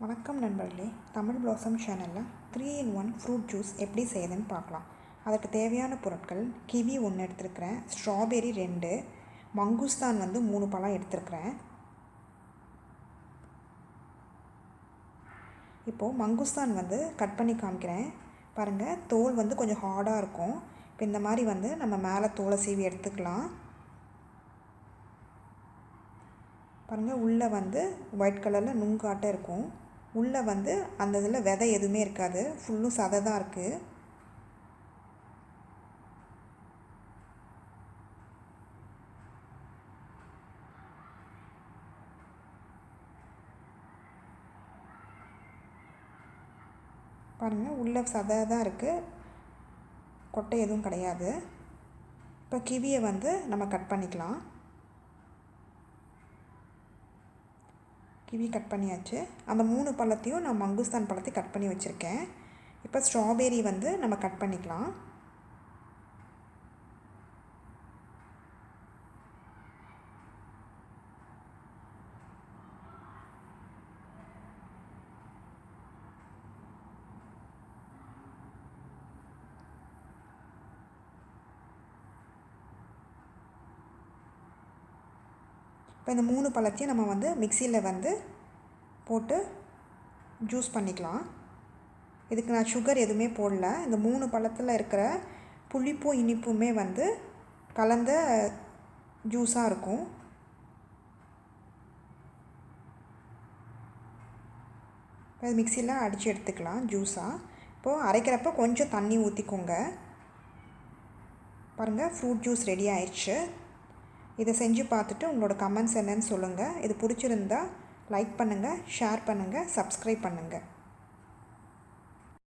வணக்கம் நண்பர்களே, தமிழ் ப்ளாசம் சேனலில் 3-in-1 ஃப்ரூட் ஜூஸ் எப்படி செய்யுதுன்னு பார்க்கலாம். அதுக்கு தேவையான பொருட்கள்: கிவி 1 எடுத்துருக்கிறேன், ஸ்ட்ராபெரி 2, மங்குஸ்தான் 3 பழம் எடுத்துருக்கிறேன். இப்போது மங்குஸ்தான் கட் பண்ணி காமிக்கிறேன் பாருங்கள். தோல் கொஞ்சம் ஹார்டாக இருக்கும். இப்போ இந்த மாதிரி நம்ம மேலே தோலை சீவி எடுத்துக்கலாம். பாருங்கள், உள்ளே ஒயிட் கலரில் நுங்காட்டம் இருக்கும். உள்ளே அந்த இதில் விதை எதுவுமே இருக்காது, ஃபுல்லும் சதை தான் இருக்குது. பாருங்கள், உள்ளே சதை தான் இருக்குது, கொட்டை எதுவும் கிடையாது. இப்போ கிவியை நம்ம கட் பண்ணிக்கலாம். கிவி கட் பண்ணியாச்சு. அந்த 3 பழத்தையும் நான் மங்குஸ்தான் பழத்தையும் கட் பண்ணி வச்சுருக்கேன். இப்போ ஸ்ட்ராபெரி நம்ம கட் பண்ணிக்கலாம். இப்போ இந்த 3 பழத்தையும் நம்ம மிக்சியில் போட்டு ஜூஸ் பண்ணிக்கலாம். இதுக்கு நான் சுகர் எதுவுமே போடல. இந்த 3 பழத்தில் இருக்கிற புளிப்பும் இனிப்புமே கலந்த ஜூஸாக இருக்கும். இப்போ மிக்சியில் அடித்து எடுத்துக்கலாம் ஜூஸாக. இப்போது அரைக்கிறப்ப கொஞ்சம் தண்ணி ஊற்றிக்கோங்க. பாருங்கள், ஃப்ரூட் ஜூஸ் ரெடி ஆயிடுச்சு. இதை செஞ்சு பார்த்துட்டு உங்களோட கமெண்ட்ஸ் என்னன்னு சொல்லுங்கள். இது பிடிச்சிருந்தா லைக் பண்ணுங்கள், ஷேர் பண்ணுங்கள், சப்ஸ்கிரைப் பண்ணுங்கள்.